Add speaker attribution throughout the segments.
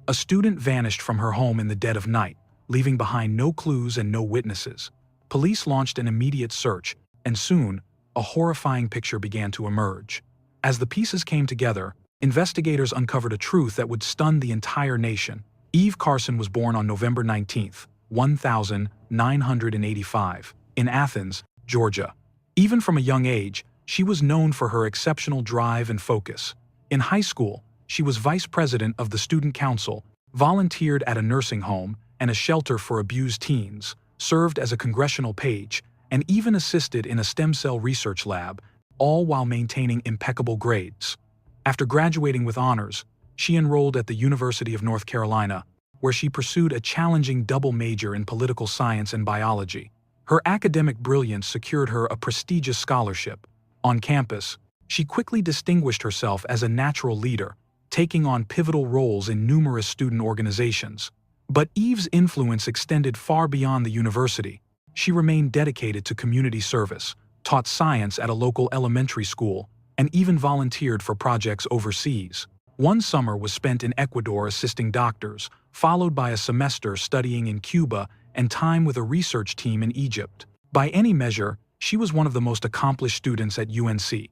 Speaker 1: A student vanished from her home in the dead of night, leaving behind no clues and no witnesses. Police launched an immediate search, and soon, a horrifying picture began to emerge. As the pieces came together, investigators uncovered a truth that would stun the entire nation. Eve Carson was born on November 19, 1985, in Athens, Georgia. Even from a young age, she was known for her exceptional drive and focus. In high school, she was vice president of the student council, volunteered at a nursing home and a shelter for abused teens, served as a congressional page, and even assisted in a stem cell research lab, all while maintaining impeccable grades. After graduating with honors, she enrolled at the University of North Carolina, where she pursued a challenging double major in political science and biology. Her academic brilliance secured her a prestigious scholarship. On campus, she quickly distinguished herself as a natural leader, taking on pivotal roles in numerous student organizations. But Eve's influence extended far beyond the university. She remained dedicated to community service, taught science at a local elementary school, and even volunteered for projects overseas. One summer was spent in Ecuador assisting doctors, followed by a semester studying in Cuba and time with a research team in Egypt. By any measure, she was one of the most accomplished students at UNC.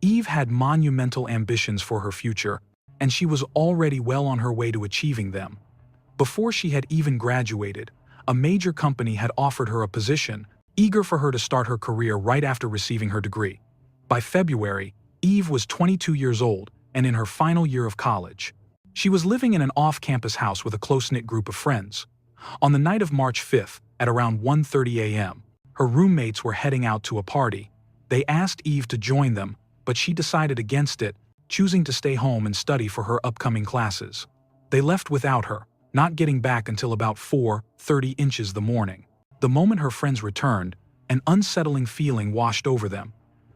Speaker 1: Eve had monumental ambitions for her future, and she was already well on her way to achieving them. Before she had even graduated, a major company had offered her a position, eager for her to start her career right after receiving her degree. By February, Eve was 22 years old and in her final year of college. She was living in an off-campus house with a close-knit group of friends. On the night of March 5th, at around 1:30 a.m., her roommates were heading out to a party. They asked Eve to join them, but she decided against it, choosing to stay home and study for her upcoming classes. They left without her, not getting back until about 4:30 the morning. The moment her friends returned, an unsettling feeling washed over them.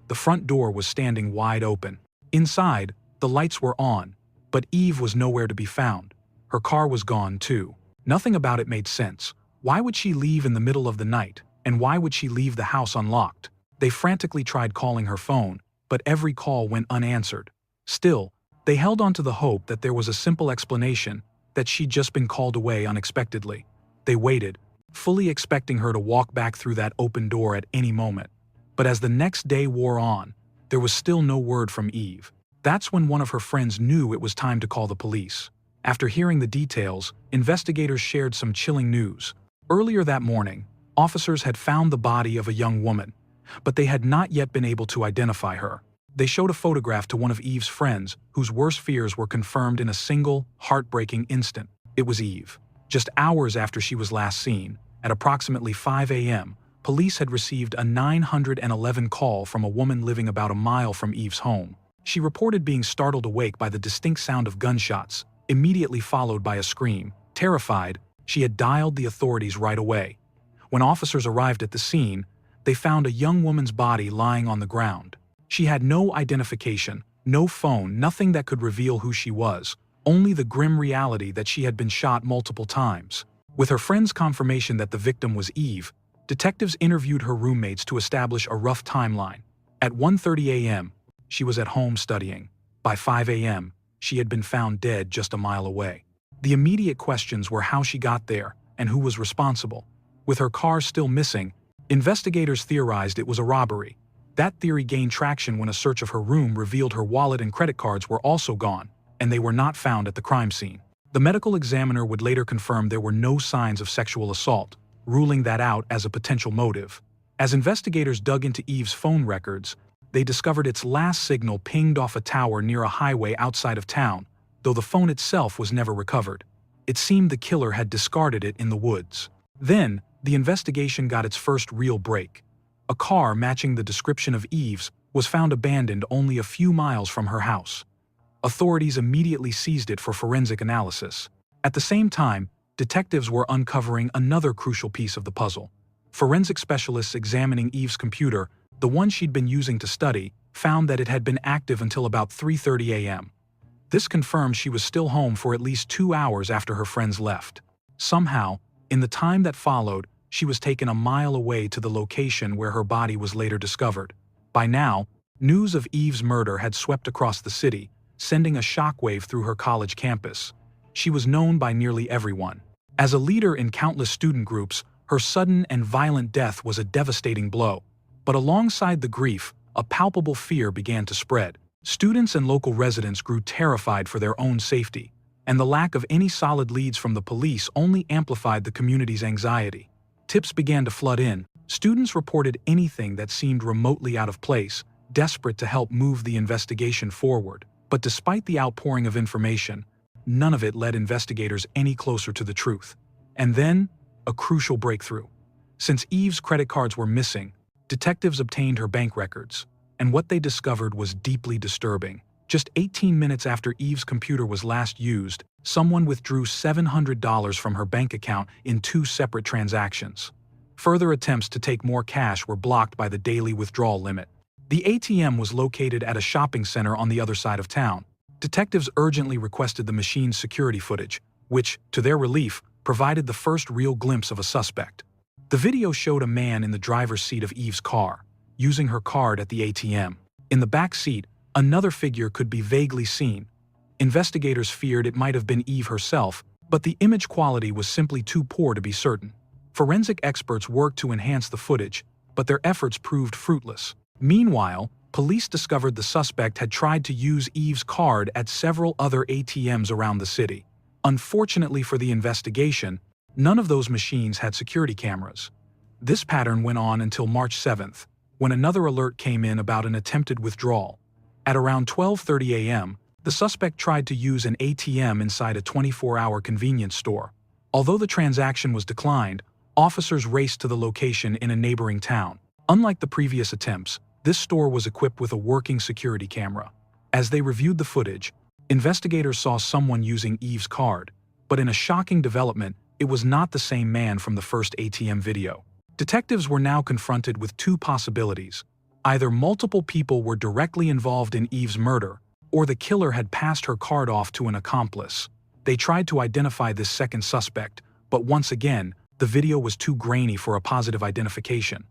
Speaker 1: The front door was standing wide open. Inside, the lights were on, but Eve was nowhere to be found. Her car was gone too. Nothing about it made sense. Why would she leave in the middle of the night, and why would she leave the house unlocked? They frantically tried calling her phone, but every call went unanswered. Still, they held on to the hope that there was a simple explanation, that she'd just been called away unexpectedly. They waited, fully expecting her to walk back through that open door at any moment. But as the next day wore on, there was still no word from Eve. That's when one of her friends knew it was time to call the police. After hearing the details, investigators shared some chilling news. Earlier that morning, officers had found the body of a young woman, but they had not yet been able to identify her. They showed a photograph to one of Eve's friends, whose worst fears were confirmed in a single, heartbreaking instant. It was Eve. Just hours after she was last seen, at approximately 5 a.m., police had received a 911 call from a woman living about a mile from Eve's home. She reported being startled awake by the distinct sound of gunshots, immediately followed by a scream. Terrified, she had dialed the authorities right away. When officers arrived at the scene, they found a young woman's body lying on the ground. She had no identification, no phone, nothing that could reveal who she was, only the grim reality that she had been shot multiple times. With her friend's confirmation that the victim was Eve, detectives interviewed her roommates to establish a rough timeline. At 1:30 a.m., she was at home studying. By 5 a.m., she had been found dead just a mile away. The immediate questions were how she got there and who was responsible. With her car still missing, investigators theorized it was a robbery. That theory gained traction when a search of her room revealed her wallet and credit cards were also gone, and they were not found at the crime scene. The medical examiner would later confirm there were no signs of sexual assault, ruling that out as a potential motive. As investigators dug into Eve's phone records, they discovered its last signal pinged off a tower near a highway outside of town, though the phone itself was never recovered. It seemed the killer had discarded it in the woods. Then, the investigation got its first real break. A car matching the description of Eve's was found abandoned only a few miles from her house. Authorities immediately seized it for forensic analysis. At the same time, detectives were uncovering another crucial piece of the puzzle. Forensic specialists examining Eve's computer, the one she'd been using to study, found that it had been active until about 3:30 a.m. This confirmed she was still home for at least 2 hours after her friends left. Somehow, in the time that followed, she was taken a mile away to the location where her body was later discovered. By now, news of Eve's murder had swept across the city, sending a shockwave through her college campus. she was known by nearly everyone. As a leader in countless student groups, her sudden and violent death was a devastating blow. But alongside the grief, a palpable fear began to spread. Students and local residents grew terrified for their own safety, and the lack of any solid leads from the police only amplified the community's anxiety. Tips began to flood in. Students reported anything that seemed remotely out of place, desperate to help move the investigation forward. But despite the outpouring of information, none of it led investigators any closer to the truth. And then, a crucial breakthrough. Since Eve's credit cards were missing, detectives obtained her bank records, and what they discovered was deeply disturbing. Just 18 minutes after Eve's computer was last used, someone withdrew $700 from her bank account in 2 separate transactions. Further attempts to take more cash were blocked by the daily withdrawal limit. The ATM was located at a shopping center on the other side of town. Detectives urgently requested the machine's security footage, which, to their relief, provided the first real glimpse of a suspect. The video showed a man in the driver's seat of Eve's car, using her card at the ATM. In the back seat, another figure could be vaguely seen. Investigators feared it might have been Eve herself, but the image quality was simply too poor to be certain. Forensic experts worked to enhance the footage, but their efforts proved fruitless. Meanwhile, police discovered the suspect had tried to use Eve's card at several other ATMs around the city. Unfortunately for the investigation, none of those machines had security cameras. This pattern went on until March 7th, when another alert came in about an attempted withdrawal. At around 12:30 a.m., the suspect tried to use an ATM inside a 24-hour convenience store. Although the transaction was declined, officers raced to the location in a neighboring town. Unlike the previous attempts, this store was equipped with a working security camera. As they reviewed the footage, investigators saw someone using Eve's card, but in a shocking development, it was not the same man from the first ATM video. Detectives were now confronted with 2 possibilities. Either multiple people were directly involved in Eve's murder, or the killer had passed her card off to an accomplice. They tried to identify this second suspect, but once again, the video was too grainy for a positive identification.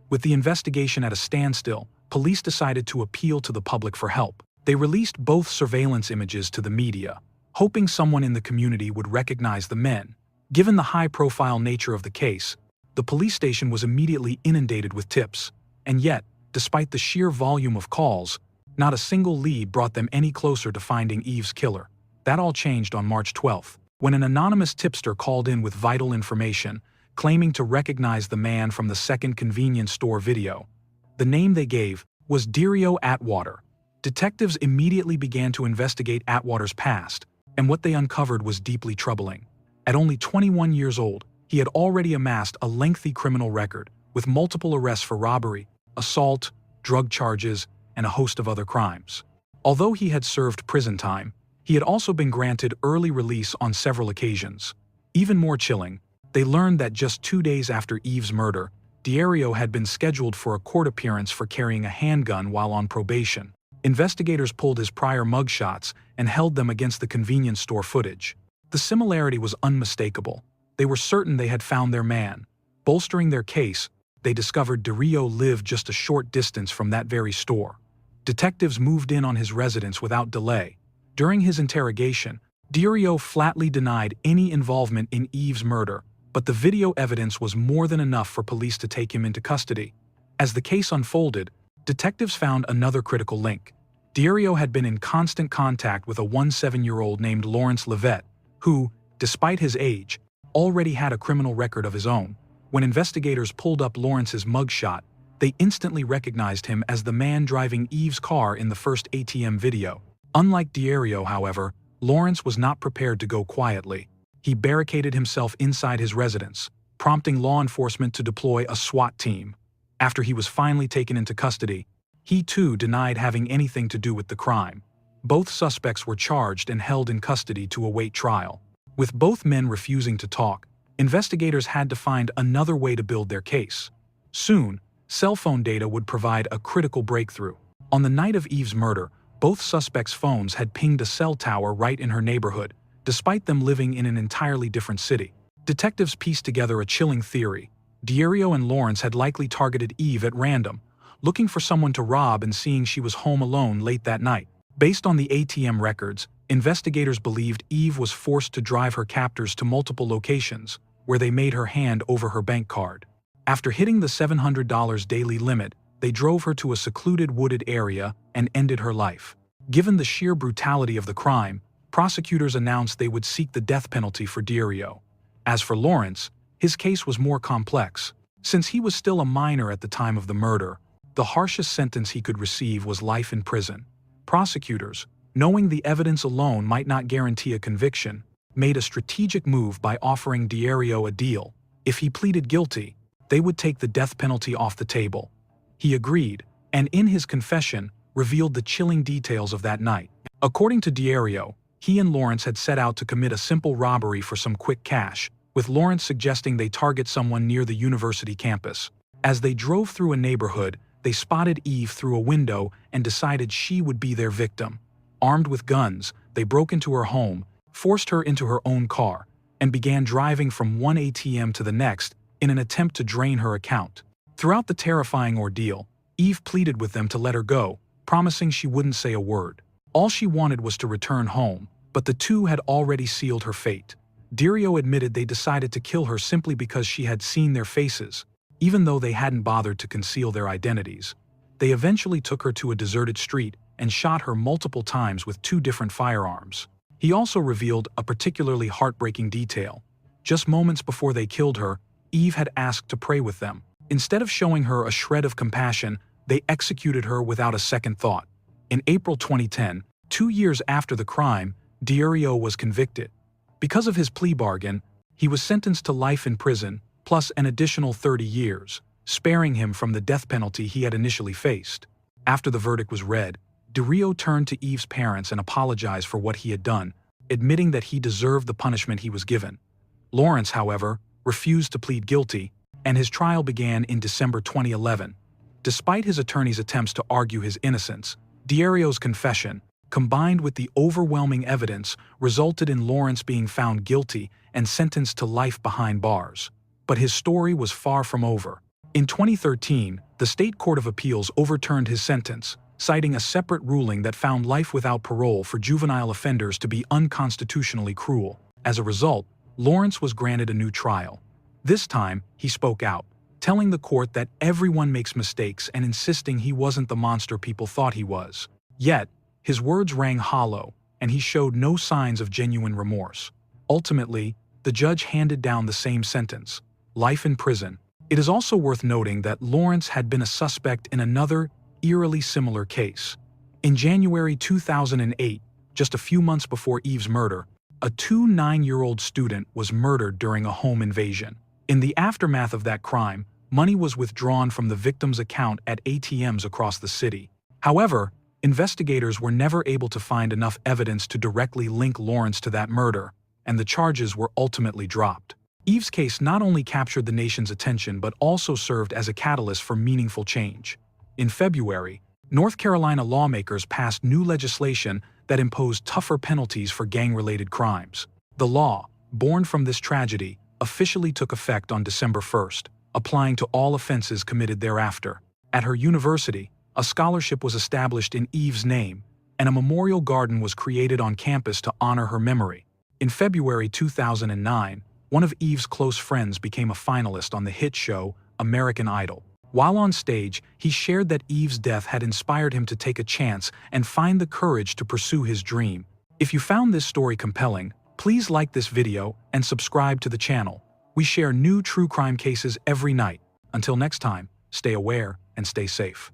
Speaker 1: With the investigation at a standstill, police decided to appeal to the public for help. They released both surveillance images to the media, hoping someone in the community would recognize the men. Given the high-profile nature of the case, the police station was immediately inundated with tips, and yet, despite the sheer volume of calls, not a single lead brought them any closer to finding Eve's killer. That all changed on March 12th, when an anonymous tipster called in with vital information, claiming to recognize the man from the second convenience store video. The name they gave was Dario Atwater. Detectives immediately began to investigate Atwater's past, and what they uncovered was deeply troubling. At only 21 years old, he had already amassed a lengthy criminal record, with multiple arrests for robbery, assault, drug charges, and a host of other crimes. Although he had served prison time, he had also been granted early release on several occasions. Even more chilling, they learned that just 2 days after Eve's murder, Dario had been scheduled for a court appearance for carrying a handgun while on probation. Investigators pulled his prior mugshots and held them against the convenience store footage. The similarity was unmistakable. They were certain they had found their man. Bolstering their case, they discovered Dario lived just a short distance from that very store. Detectives moved in on his residence without delay. During his interrogation, Dario flatly denied any involvement in Eve's murder, but the video evidence was more than enough for police to take him into custody. As the case unfolded, detectives found another critical link. Dario had been in constant contact with a 17-year-old named Lawrence Levet, who, despite his age, already had a criminal record of his own. When investigators pulled up Lawrence's mugshot, they instantly recognized him as the man driving Eve's car in the first ATM video. Unlike Dario, however, Lawrence was not prepared to go quietly. He barricaded himself inside his residence, prompting law enforcement to deploy a SWAT team. After he was finally taken into custody, he too denied having anything to do with the crime. Both suspects were charged and held in custody to await trial. With both men refusing to talk, investigators had to find another way to build their case. Soon, cell phone data would provide a critical breakthrough. On the night of Eve's murder, both suspects' phones had pinged a cell tower right in her neighborhood, despite them living in an entirely different city. Detectives pieced together a chilling theory. Dario and Lawrence had likely targeted Eve at random, looking for someone to rob and seeing she was home alone late that night. Based on the ATM records, Investigators believed Eve was forced to drive her captors to multiple locations, where they made her hand over her bank card. After hitting the $700 daily limit, they drove her to a secluded wooded area and ended her life. Given the sheer brutality of the crime, prosecutors announced they would seek the death penalty for Dirio. As for Lawrence, his case was more complex. Since he was still a minor at the time of the murder, the harshest sentence he could receive was life in prison. Prosecutors, knowing the evidence alone might not guarantee a conviction, made a strategic move by offering Dirio a deal. If he pleaded guilty, they would take the death penalty off the table. He agreed, and in his confession, revealed the chilling details of that night. According to Dirio, he and Lawrence had set out to commit a simple robbery for some quick cash, with Lawrence suggesting they target someone near the university campus. As they drove through a neighborhood, they spotted Eve through a window and decided she would be their victim. Armed with guns, they broke into her home, forced her into her own car, and began driving from one ATM to the next in an attempt to drain her account. Throughout the terrifying ordeal, Eve pleaded with them to let her go, promising she wouldn't say a word. All she wanted was to return home, but the two had already sealed her fate. Dirio admitted they decided to kill her simply because she had seen their faces, even though they hadn't bothered to conceal their identities. They eventually took her to a deserted street and shot her multiple times with 2 different firearms. He also revealed a particularly heartbreaking detail. Just moments before they killed her, Eve had asked to pray with them. Instead of showing her a shred of compassion, they executed her without a second thought. In April 2010, 2 years after the crime, Dirio was convicted. Because of his plea bargain, he was sentenced to life in prison, plus an additional 30 years, sparing him from the death penalty he had initially faced. After the verdict was read, Dirio turned to Eve's parents and apologized for what he had done, admitting that he deserved the punishment he was given. Lawrence, however, refused to plead guilty, and his trial began in December 2011. Despite his attorney's attempts to argue his innocence, Dirio's confession, combined with the overwhelming evidence, resulted in Lawrence being found guilty and sentenced to life behind bars. But his story was far from over. In 2013, the State Court of Appeals overturned his sentence, citing a separate ruling that found life without parole for juvenile offenders to be unconstitutionally cruel. As a result, Lawrence was granted a new trial. This time, he spoke out, telling the court that everyone makes mistakes and insisting he wasn't the monster people thought he was. Yet, his words rang hollow, and he showed no signs of genuine remorse. Ultimately, the judge handed down the same sentence, life in prison. It is also worth noting that Lawrence had been a suspect in another, eerily similar case. In January 2008, just a few months before Eve's murder, a 9-year-old student was murdered during a home invasion. In the aftermath of that crime, money was withdrawn from the victim's account at ATMs across the city. However, investigators were never able to find enough evidence to directly link Lawrence to that murder, and the charges were ultimately dropped. Eve's case not only captured the nation's attention but also served as a catalyst for meaningful change. In February, North Carolina lawmakers passed new legislation that imposed tougher penalties for gang-related crimes. The law, born from this tragedy, officially took effect on December 1st, applying to all offenses committed thereafter. At her university, a scholarship was established in Eve's name, and a memorial garden was created on campus to honor her memory. In February 2009, one of Eve's close friends became a finalist on the hit show American Idol. While on stage, he shared that Eve's death had inspired him to take a chance and find the courage to pursue his dream. If you found this story compelling, please like this video and subscribe to the channel. We share new true crime cases every night. Until next time, stay aware and stay safe.